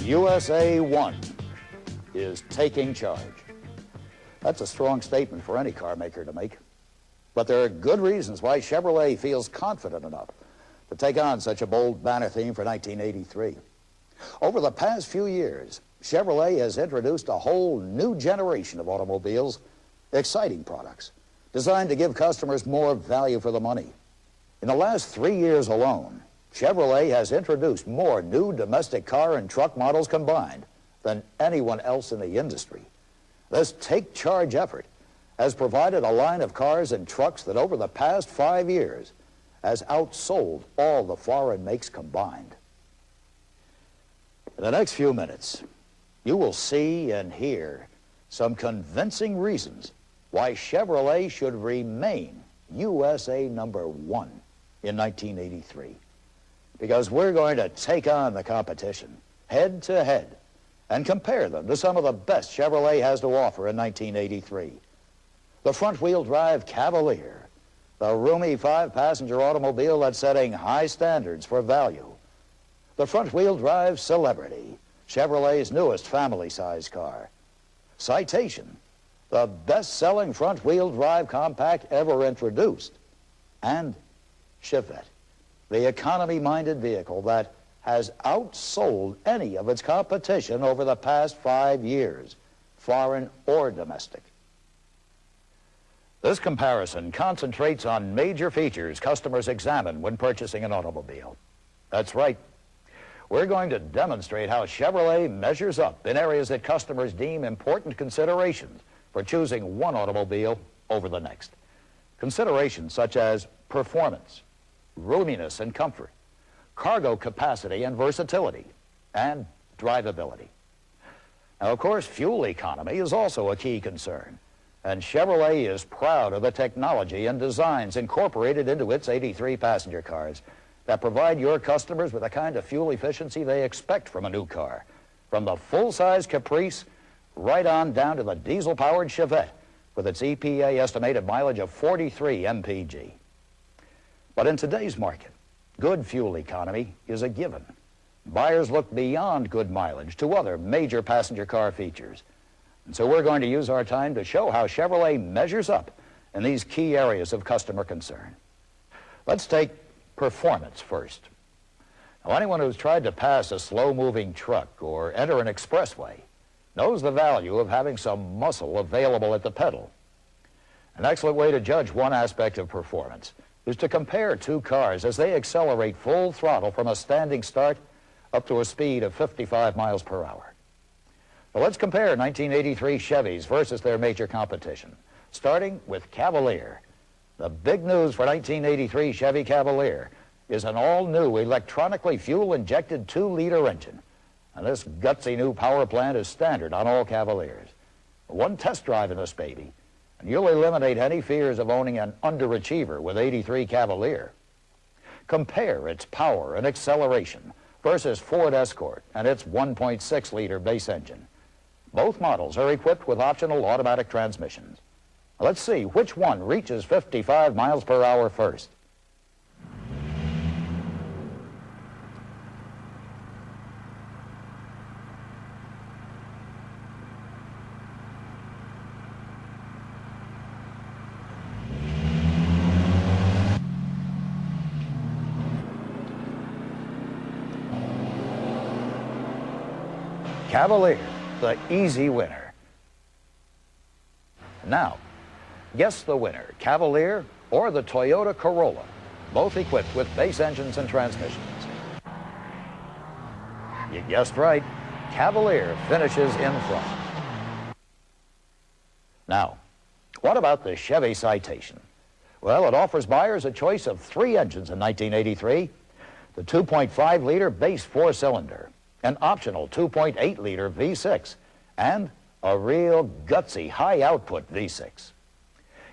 USA 1 is taking charge. That's a strong statement for any car maker to make. But there are good reasons why Chevrolet feels confident enough to take on such a bold banner theme for 1983. Over the past few years, Chevrolet has introduced a whole new generation of automobiles, exciting products, designed to give customers more value for the money. In the last 3 years alone, Chevrolet has introduced more new domestic car and truck models combined than anyone else in the industry. This Take Charge effort has provided a line of cars and trucks that over the past 5 years has outsold all the foreign makes combined. In the next few minutes, you will see and hear some convincing reasons why Chevrolet should remain USA number 1 in 1983. Because we're going to take on the competition head to head and compare them to some of the best Chevrolet has to offer in 1983. The front-wheel drive Cavalier, the roomy 5-passenger automobile that's setting high standards for value. The front-wheel drive Celebrity, Chevrolet's newest family-size car. Citation, the best-selling front-wheel drive compact ever introduced. And Chevette, the economy-minded vehicle that has outsold any of its competition over the past 5 years, foreign or domestic. This comparison concentrates on major features customers examine when purchasing an automobile. That's right. We're going to demonstrate how Chevrolet measures up in areas that customers deem important considerations for choosing one automobile over the next. Considerations such as performance, roominess and comfort, cargo capacity and versatility, and drivability. Now, of course, fuel economy is also a key concern, and Chevrolet is proud of the technology and designs incorporated into its 83 passenger cars that provide your customers with the kind of fuel efficiency they expect from a new car, from the full-size Caprice right on down to the diesel-powered Chevette with its EPA estimated mileage of 43 mpg. But in today's market, good fuel economy is a given. Buyers look beyond good mileage to other major passenger car features. And so we're going to use our time to show how Chevrolet measures up in these key areas of customer concern. Let's take performance first. Now, anyone who's tried to pass a slow-moving truck or enter an expressway knows the value of having some muscle available at the pedal. An excellent way to judge one aspect of performance is to compare two cars as they accelerate full throttle from a standing start up to a speed of 55 miles per hour. Now let's compare 1983 Chevys versus their major competition, starting with Cavalier. The big news for 1983 Chevy Cavalier is an all-new electronically fuel-injected 2-liter engine. And this gutsy new power plant is standard on all Cavaliers. One test drive in this baby, and you'll eliminate any fears of owning an underachiever with 83 Cavalier. Compare its power and acceleration versus Ford Escort and its 1.6-liter base engine. Both models are equipped with optional automatic transmissions. Let's see which one reaches 55 miles per hour first. Cavalier, the easy winner. Now, guess the winner, Cavalier or the Toyota Corolla, both equipped with base engines and transmissions. You guessed right, Cavalier finishes in front. Now, what about the Chevy Citation? Well, it offers buyers a choice of 3 engines in 1983, the 2.5-liter base 4-cylinder, an optional 2.8-liter V6, and a real gutsy high-output V6.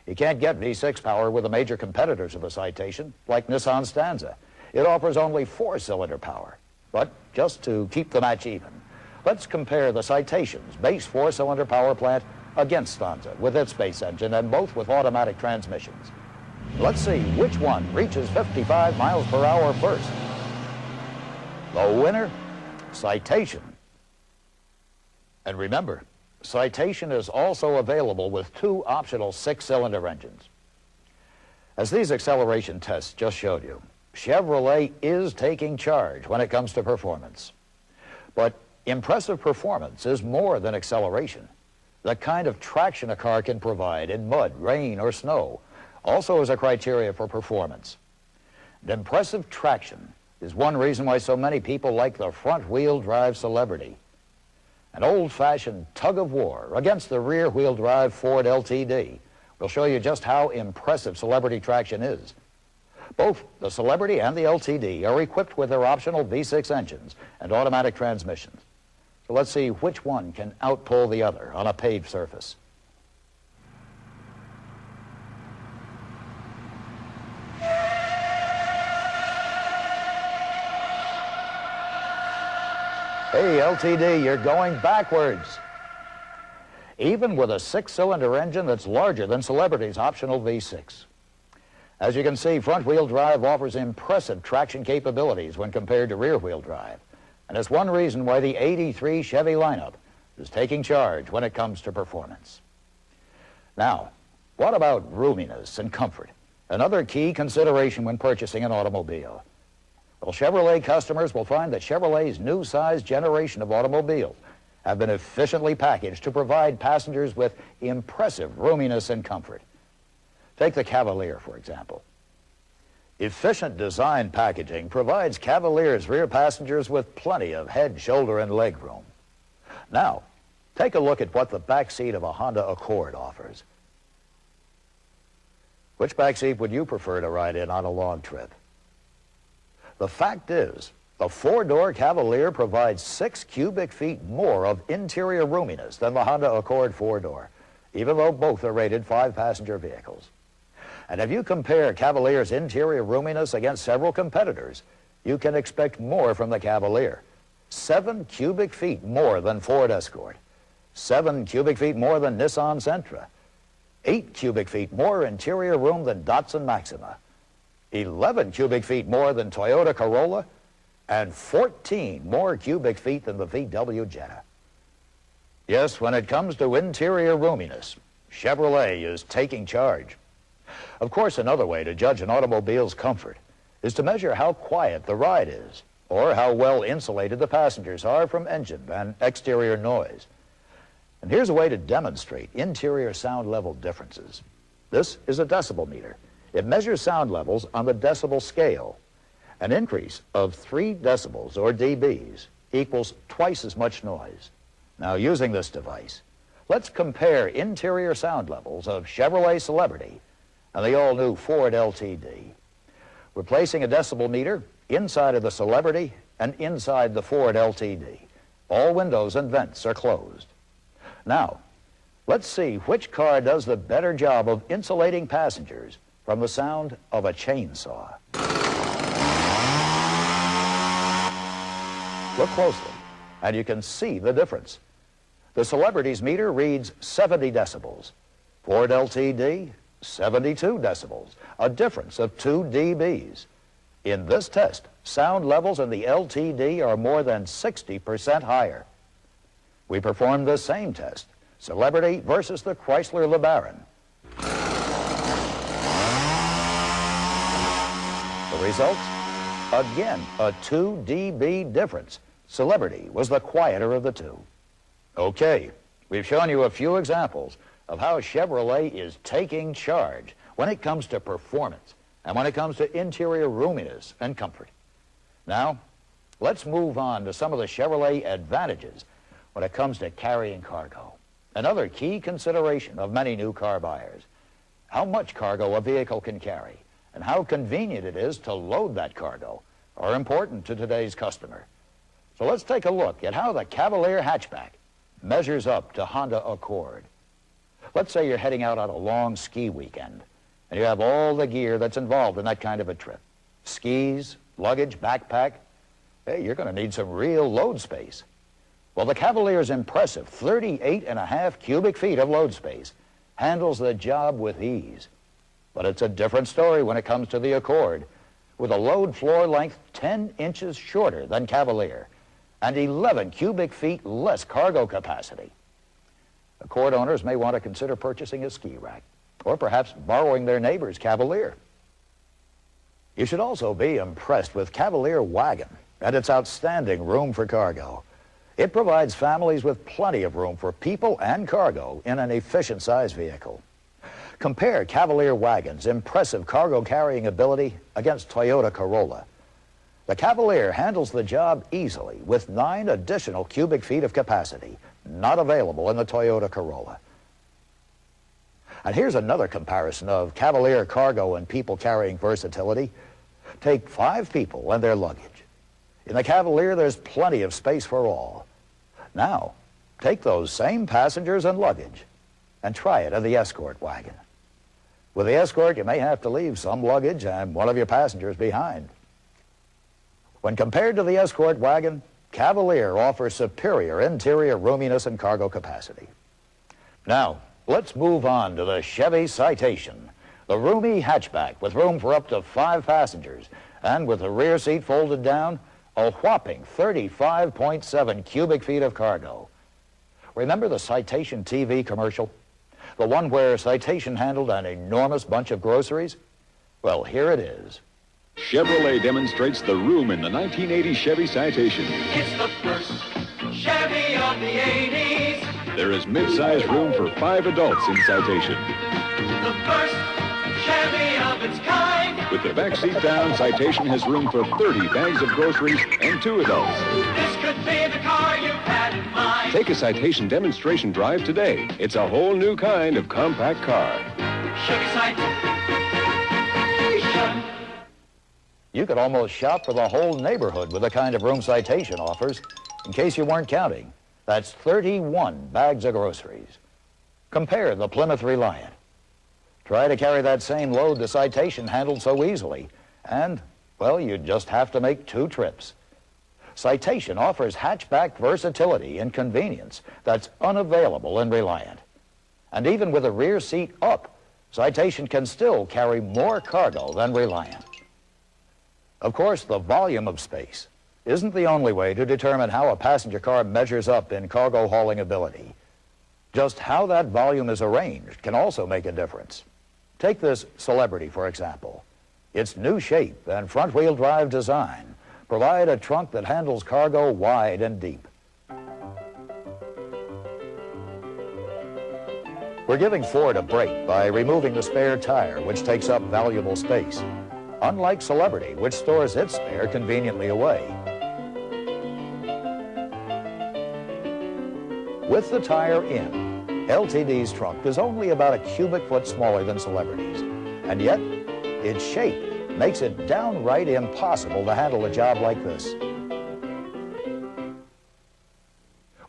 You can't get V6 power with the major competitors of the Citation, like Nissan Stanza. It offers only 4-cylinder power. But just to keep the match even, let's compare the Citation's base 4-cylinder power plant against Stanza with its base engine, and both with automatic transmissions. Let's see which one reaches 55 miles per hour first. The winner, Citation, And remember, Citation is also available with 2 optional 6-cylinder engines. As these acceleration tests just showed you, Chevrolet is taking charge when it comes to performance. But impressive performance is more than acceleration. The kind of traction a car can provide in mud, rain, or snow also is a criteria for performance. And impressive traction is one reason why so many people like the front-wheel drive Celebrity. An old-fashioned tug-of-war against the rear-wheel drive Ford LTD will show you just how impressive Celebrity traction is. Both the Celebrity and the LTD are equipped with their optional V6 engines and automatic transmissions. So let's see which one can outpull the other on a paved surface. Hey, LTD, you're going backwards. Even with a 6-cylinder engine that's larger than Celebrity's optional V6. As you can see, front-wheel drive offers impressive traction capabilities when compared to rear-wheel drive. And it's one reason why the '83 Chevy lineup is taking charge when it comes to performance. Now, what about roominess and comfort? Another key consideration when purchasing an automobile. Well, Chevrolet customers will find that Chevrolet's new size generation of automobiles have been efficiently packaged to provide passengers with impressive roominess and comfort. Take the Cavalier, for example. Efficient design packaging provides Cavalier's rear passengers with plenty of head, shoulder, and leg room. Now, take a look at what the back seat of a Honda Accord offers. Which back seat would you prefer to ride in on a long trip? The fact is, the 4-door Cavalier provides 6 cubic feet more of interior roominess than the Honda Accord 4-door, even though both are rated 5-passenger vehicles. And if you compare Cavalier's interior roominess against several competitors, you can expect more from the Cavalier. 7 cubic feet more than Ford Escort, 7 cubic feet more than Nissan Sentra, 8 cubic feet more interior room than Datsun Maxima, 11 cubic feet more than Toyota Corolla, and 14 more cubic feet than the VW Jetta. Yes, when it comes to interior roominess, Chevrolet is taking charge. Of course, another way to judge an automobile's comfort is to measure how quiet the ride is, or how well insulated the passengers are from engine and exterior noise. And here's a way to demonstrate interior sound level differences. This is a decibel meter. It measures sound levels on the decibel scale. An increase of 3 decibels, or dBs, equals twice as much noise. Now, using this device, let's compare interior sound levels of Chevrolet Celebrity and the all-new Ford LTD. We're placing a decibel meter inside of the Celebrity and inside the Ford LTD. All windows and vents are closed. Now, let's see which car does the better job of insulating passengers from the sound of a chainsaw. Look closely, and you can see the difference. The Celebrity's meter reads 70 decibels. Ford LTD, 72 decibels, a difference of 2 dBs. In this test, sound levels in the LTD are more than 60% higher. We performed the same test, Celebrity versus the Chrysler LeBaron. The results? Again, a 2 dB difference. Celebrity was the quieter of the two. Okay, we've shown you a few examples of how Chevrolet is taking charge when it comes to performance and when it comes to interior roominess and comfort. Now, let's move on to some of the Chevrolet advantages when it comes to carrying cargo. Another key consideration of many new car buyers: how much cargo a vehicle can carry and how convenient it is to load that cargo are important to today's customer. So let's take a look at how the Cavalier hatchback measures up to Honda Accord. Let's say you're heading out on a long ski weekend, and you have all the gear that's involved in that kind of a trip. Skis, luggage, backpack. Hey, you're going to need some real load space. Well, the Cavalier's impressive 38.5 cubic feet of load space handles the job with ease. But it's a different story when it comes to the Accord, with a load floor length 10 inches shorter than Cavalier and 11 cubic feet less cargo capacity. Accord owners may want to consider purchasing a ski rack, or perhaps borrowing their neighbor's Cavalier. You should also be impressed with Cavalier Wagon and its outstanding room for cargo. It provides families with plenty of room for people and cargo in an efficient size vehicle. Compare Cavalier Wagon's impressive cargo carrying ability against Toyota Corolla. The Cavalier handles the job easily with 9 additional cubic feet of capacity, not available in the Toyota Corolla. And here's another comparison of Cavalier cargo and people carrying versatility. Take 5 people and their luggage. In the Cavalier, there's plenty of space for all. Now, take those same passengers and luggage and try it in the Escort wagon. With the Escort, you may have to leave some luggage and one of your passengers behind. When compared to the Escort wagon, Cavalier offers superior interior roominess and cargo capacity. Now, let's move on to the Chevy Citation, the roomy hatchback with room for up to 5 passengers, and with the rear seat folded down, a whopping 35.7 cubic feet of cargo. Remember the Citation TV commercial? The one where Citation handled an enormous bunch of groceries? Well, here it is. Chevrolet demonstrates the room in the 1980 Chevy Citation. It's the first Chevy of the 80s. There is mid-size room for 5 adults in Citation. The first Chevy of its kind. With the back seat down, Citation has room for 30 bags of groceries and 2 adults. This could be the car you had in mind. Take a Citation demonstration drive today. It's a whole new kind of compact car. Chevy Citation. You could almost shop for the whole neighborhood with the kind of room Citation offers. In case you weren't counting, that's 31 bags of groceries. Compare the Plymouth Reliant. Try to carry that same load the Citation handled so easily, and, well, you just have to make 2 trips. Citation offers hatchback versatility and convenience that's unavailable in Reliant. And even with the rear seat up, Citation can still carry more cargo than Reliant. Of course, the volume of space isn't the only way to determine how a passenger car measures up in cargo hauling ability. Just how that volume is arranged can also make a difference. Take this Celebrity, for example. Its new shape and front-wheel drive design provide a trunk that handles cargo wide and deep. We're giving Ford a break by removing the spare tire, which takes up valuable space, unlike Celebrity, which stores its spare conveniently away. With the tire in, LTD's trunk is only about a cubic foot smaller than Celebrity's, and yet its shape makes it downright impossible to handle a job like this.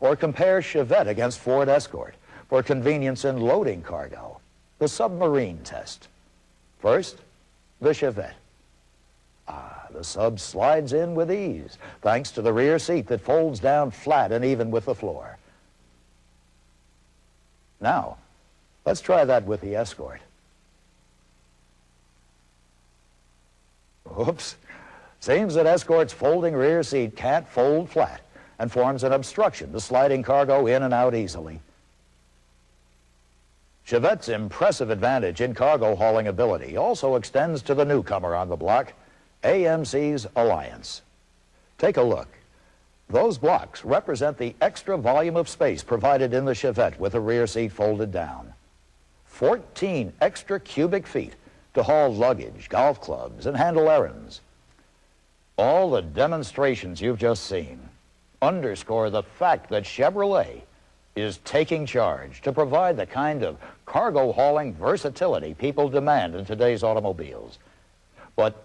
Or compare Chevette against Ford Escort for convenience in loading cargo. The submarine test. First, the Chevette. The sub slides in with ease, thanks to the rear seat that folds down flat and even with the floor. Now, let's try that with the Escort. Oops. Seems that Escort's folding rear seat can't fold flat and forms an obstruction to sliding cargo in and out easily. Chevette's impressive advantage in cargo hauling ability also extends to the newcomer on the block, AMC's Alliance. Take a look. Those blocks represent the extra volume of space provided in the Chevette with the rear seat folded down. 14 extra cubic feet to haul luggage, golf clubs, and handle errands. All the demonstrations you've just seen underscore the fact that Chevrolet is taking charge to provide the kind of cargo hauling versatility people demand in today's automobiles. But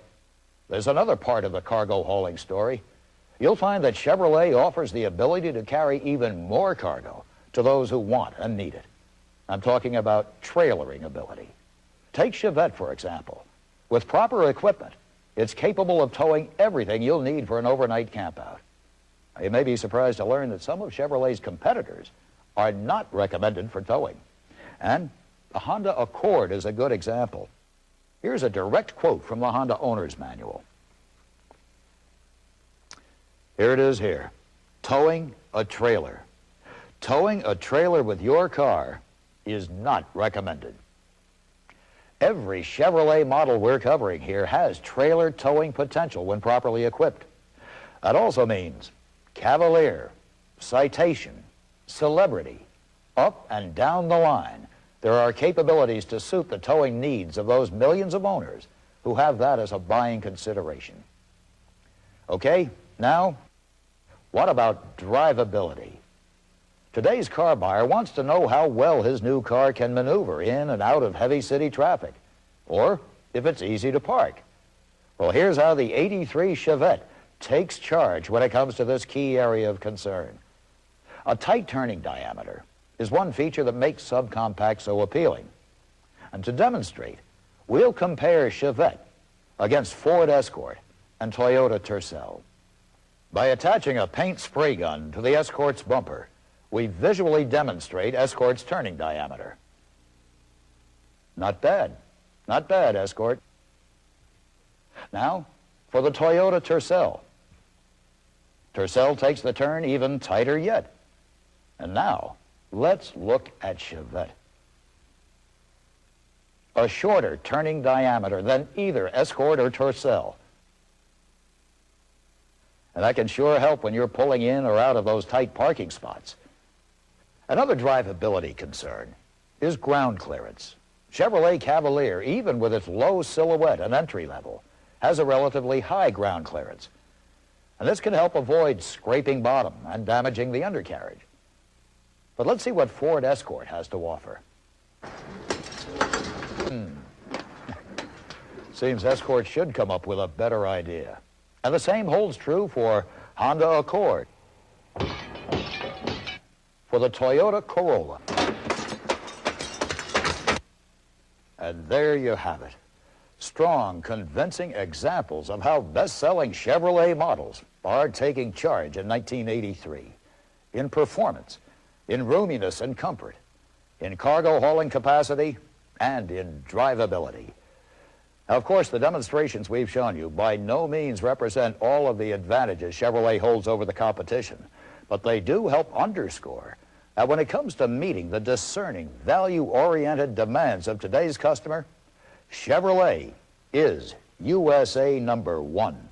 there's another part of the cargo hauling story. You'll find that Chevrolet offers the ability to carry even more cargo to those who want and need it. I'm talking about trailering ability. Take Chevette, for example. With proper equipment, it's capable of towing everything you'll need for an overnight campout. Now, you may be surprised to learn that some of Chevrolet's competitors are not recommended for towing. And the Honda Accord is a good example. Here's a direct quote from the Honda Owner's Manual. Here it is here. towing a trailer. Towing a trailer with your car is not recommended. Every Chevrolet model we're covering here has trailer towing potential when properly equipped. That also means Cavalier, Citation, Celebrity, up and down the line. There are capabilities to suit the towing needs of those millions of owners who have that as a buying consideration. Okay, now, what about drivability? Today's car buyer wants to know how well his new car can maneuver in and out of heavy city traffic, or if it's easy to park. Well, here's how the '83 Chevette takes charge when it comes to this key area of concern. A tight turning diameter is one feature that makes subcompact so appealing. And to demonstrate, we'll compare Chevette against Ford Escort and Toyota Tercel. By attaching a paint spray gun to the Escort's bumper, we visually demonstrate Escort's turning diameter. Not bad. Not bad, Escort. Now, for the Toyota Tercel. Tercel takes the turn even tighter yet. And now, let's look at Chevette. A shorter turning diameter than either Escort or Tercel. And that can sure help when you're pulling in or out of those tight parking spots. Another drivability concern is ground clearance. Chevrolet Cavalier, even with its low silhouette and entry level, has a relatively high ground clearance. And this can help avoid scraping bottom and damaging the undercarriage. But let's see what Ford Escort has to offer. Seems Escort should come up with a better idea. And the same holds true for Honda Accord, for the Toyota Corolla. And there you have it. Strong, convincing examples of how best-selling Chevrolet models are taking charge in 1983. In performance, in roominess and comfort, in cargo hauling capacity, and in drivability. Now, of course, the demonstrations we've shown you by no means represent all of the advantages Chevrolet holds over the competition, but they do help underscore that when it comes to meeting the discerning, value-oriented demands of today's customer, Chevrolet is USA #1.